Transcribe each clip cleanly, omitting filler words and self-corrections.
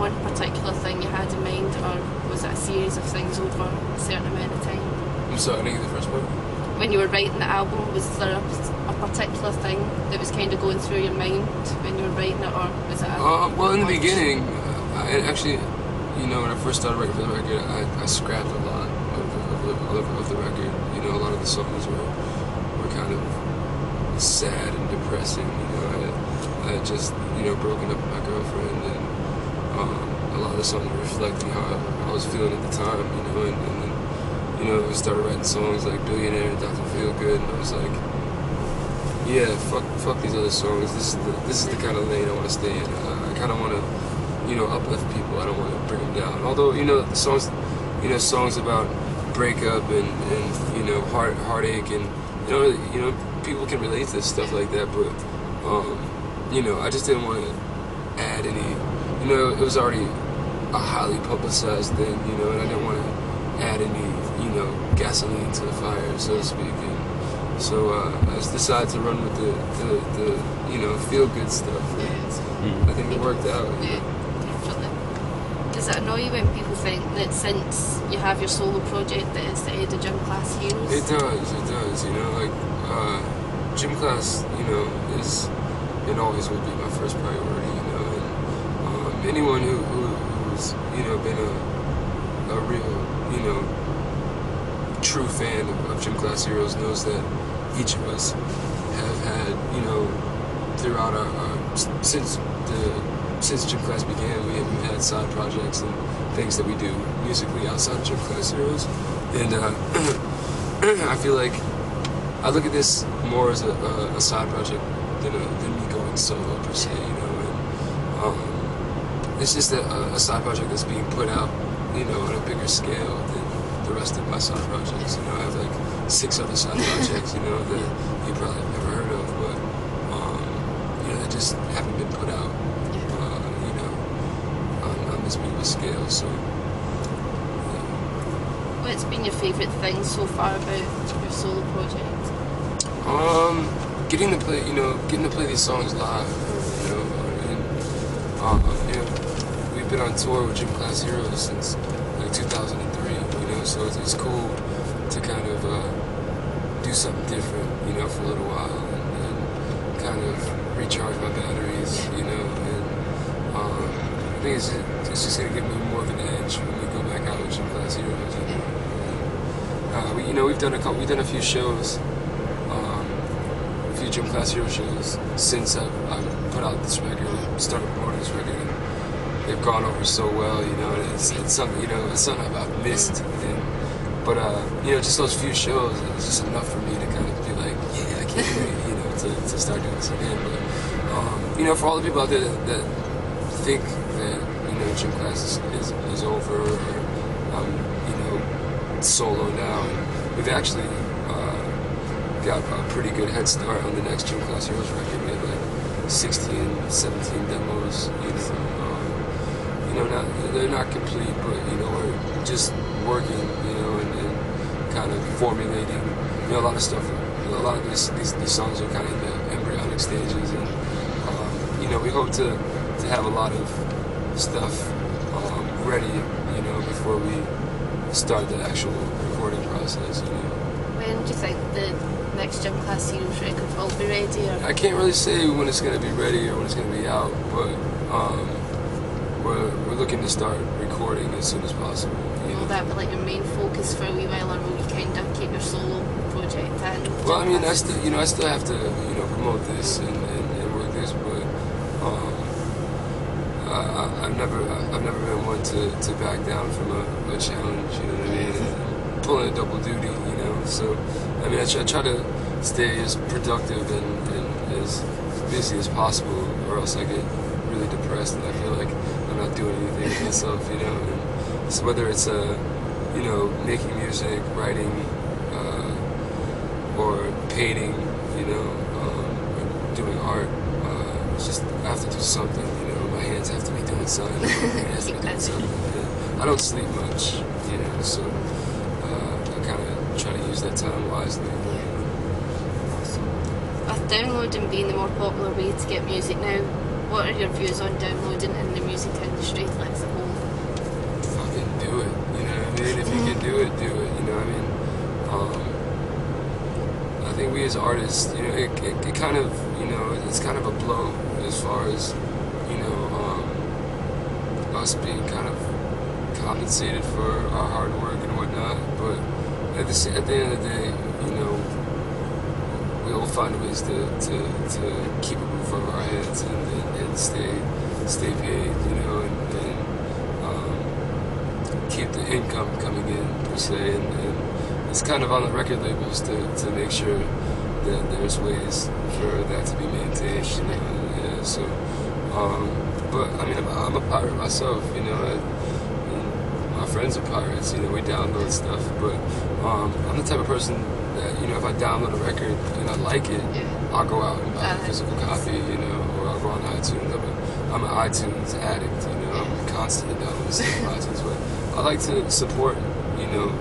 one particular thing you had in mind, or was it a series of things over a certain amount of time? I'm sorry, I didn't get the first part. When you were writing the album, was there a particular thing that was kind of going through your mind when you were writing it, or was it well, in the beginning, I actually, you know, when I first started writing for the record, I scrapped a lot of the record. You know, a lot of the songs were kind of sad and depressing. You know, I had just, you know, broken up with my girlfriend, and a lot of the songs were reflecting how I was feeling at the time. You know, and then, you know, we started writing songs like Billionaire and Dr. Feel Good, and I was like, yeah, fuck these other songs. This is the kind of lane I want to stay in. I kind of want to, you know, uplift people. I don't want to bring them down. Although, you know, songs about breakup and you know, heartache, and you know, people can relate to stuff like that. But you know, I just didn't want to add any. You know, it was already a highly publicized thing. You know, and I didn't want to add any, you know, gasoline to the fire, so to speak. And so I just decided to run with the you know, feel good stuff. I think it worked out. Yeah, definitely. Does it annoy you when people think that since you have your solo project that it's the end of Gym Class Heroes? It does. You know, like Gym Class, you know, is and always will be my first priority. You know, and anyone who's, you know, been a real, you know, true fan of Gym Class Heroes knows that each of us have had, you know, throughout our since Gym Class began, we have had side projects and things that we do musically outside of Gym Class Heroes, and I feel like I look at this more as a side project than me going solo per se, you know. And it's just a side project that's being put out, you know, on a bigger scale than the rest of my side projects. You know, I have like 6 other side projects, you know, that you probably have never heard of, but you know, they just haven't been put out, you know, on this big of a scale. So, yeah. What's been your favourite thing so far about your solo project? Getting to play these songs live, you know, and you know, we've been on tour with Gym Class Heroes since like 2003, you know, so it's cool to kind of do something different, you know, for a little while, and kind of recharge my batteries, you know, and I think it's just gonna give me more of an edge when we go back out with Gym Class Heroes. You know, we've done a few shows, a few Gym Class Hero shows since I've put out this record, started promoting this record, and they've gone over so well, you know, and it's something, you know, it's something I've missed. But you know, just those few shows, it was just enough for me to kind of be like, yeah, I can't wait, you know, to start doing this again. But you know, for all the people out there that think that, you know, Gym Class is over, or you know, solo now, and we've actually got a pretty good head start on the next Gym Class Heroes record. We had like 16, 17 demos, you know, they're not complete, but, you know, we're just working, you know, and kind of formulating, you know, a lot of stuff. A lot of these songs are kind of in the embryonic stages, and you know, we hope to have a lot of stuff ready, you know, before we start the actual recording process, you know. When do you think the next Gym Class Heroes record will be ready? Or? I can't really say when it's going to be ready or when it's going to be out, but we're looking to start recording as soon as possible. Will that be like your main focus for a wee while, or will you kind of keep your solo project in? Well, I mean, I still have to, you know, promote this and work this, but I've never been one to back down from a challenge, you know what I mean? And pulling a double duty, you know. So I mean, I try to stay as productive and as busy as possible, or else I get really depressed and I feel like I'm not doing anything for myself, you know. And so whether it's you know, making music, writing, or painting, you know, or doing art, it's just I have to do something, you know. My hands have to be doing something. My brain has to be doing something. I don't sleep much, you know, so I kind of try to use that time wisely. With downloading being the more popular way to get music now, What are your views on downloading in the music industry, like as a whole? Fucking do it, you know what I mean? If you can do it, you know what I mean? I think we as artists, you know, it kind of, you know, it's kind of a blow as far as, you know, us being kind of compensated for our hard work and whatnot, but at the end of the day, you know, we'll find ways to keep a roof over our heads and stay paid, you know, and keep the income coming in per se, and it's kind of on the record labels to make sure that there's ways for that to be maintained, you know. Yeah, so but I mean, I'm a pirate myself, you know. My friends are pirates, you know. We download stuff, but I'm the type of person that, you know, if I download a record and I like it, I'll go out and buy a physical copy, you know, or I'll go on iTunes. I'm an iTunes addict, you know. I'm constantly downloading stuff on iTunes, but I like to support, you know,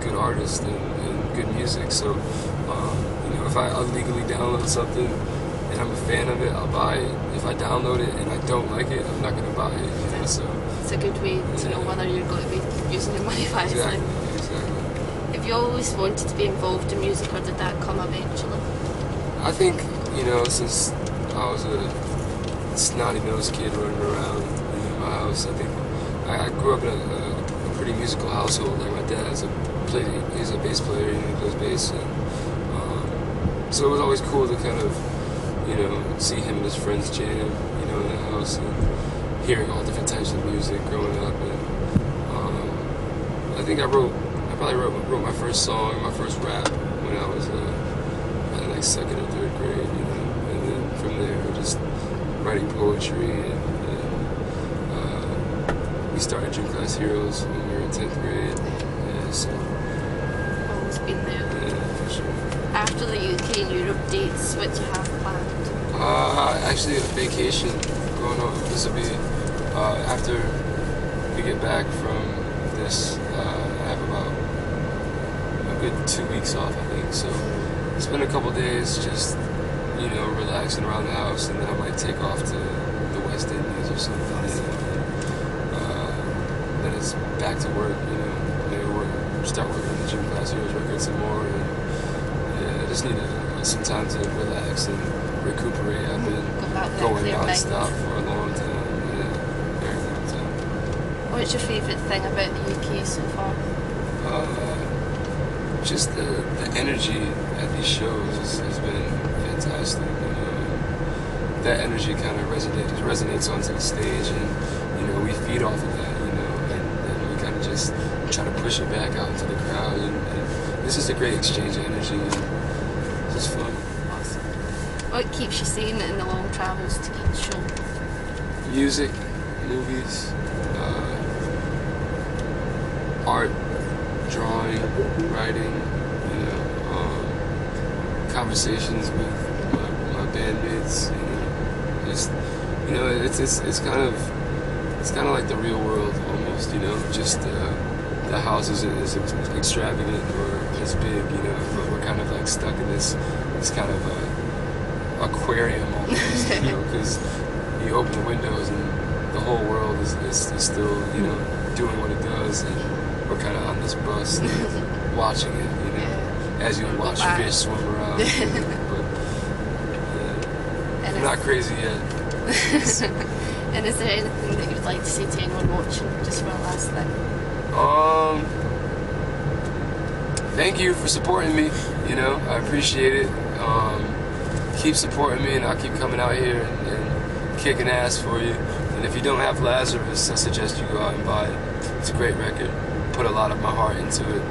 good artists and good music. So, you know, if I illegally download something and I'm a fan of it, I'll buy it. If I download it and I don't like it, I'm not going to buy it, you know. So it's a good way to know whether you're going to be using your money wisely. Exactly. Have you always wanted to be involved in music, or did that come eventually? I think, you know, since I was a snotty-nosed kid running around in my house, I think I grew up in a pretty musical household. Like, my dad he's a bass player, you know, he plays bass, and so it was always cool to kind of, you know, see him and his friends jam, you know, in the house, and hearing all different types of music growing up. And I think I probably wrote my first song, my first rap when I was in like 2nd or 3rd grade, you know, and then from there just writing poetry, and we started Gym Class Heroes when we were in 10th grade. Yeah, so Always been there. yeah, for sure. After the UK and Europe dates, what do you have planned? Actually a vacation going on. This will be after we get back from this. I have about a good 2 weeks off, I think. So spend a couple days just, you know, relaxing around the house, and then I might take off to the West Indies or something. Then it's back to work, you know. Maybe start working on the Gym Class Heroes record some more, and yeah, I just need some time to relax and recuperate. I've been going non-stop for a long time, yeah, very long time. What's your favourite thing about the UK so far? Just the energy at these shows has been fantastic, you know. And that energy kind of resonates onto the stage, and, you know, we feed off of that, you know, and we kind of just try to push it back out into the crowd, and this is a great exchange of energy, and it's just fun. Awesome. What keeps you sane in the long travels to each show? Music, movies, art, drawing, writing, you know, conversations with my bandmates, you know, just, you know, it's kind of like the real world almost, you know, just the house isn't extravagant or as big, you know, but we're kind of like stuck in this kind of aquarium almost, you know, because you open the windows and the whole world is still, you know, doing what it does, and we're kind of on this bus watching it, you know, as you would watch fish swim around. But I'm not crazy yet. And is there anything that you'd like to say to anyone watching, just for a last thing? Thank you for supporting me, you know, I appreciate it. Keep supporting me, and I'll keep coming out here and kicking ass for you. And if you don't have Lazarus, I suggest you go out and buy it. It's a great record. Put a lot of my heart into it,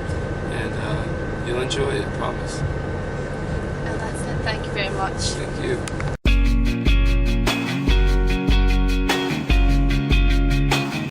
and you'll enjoy it, I promise. Well, that's it. Thank you very much. Thank you.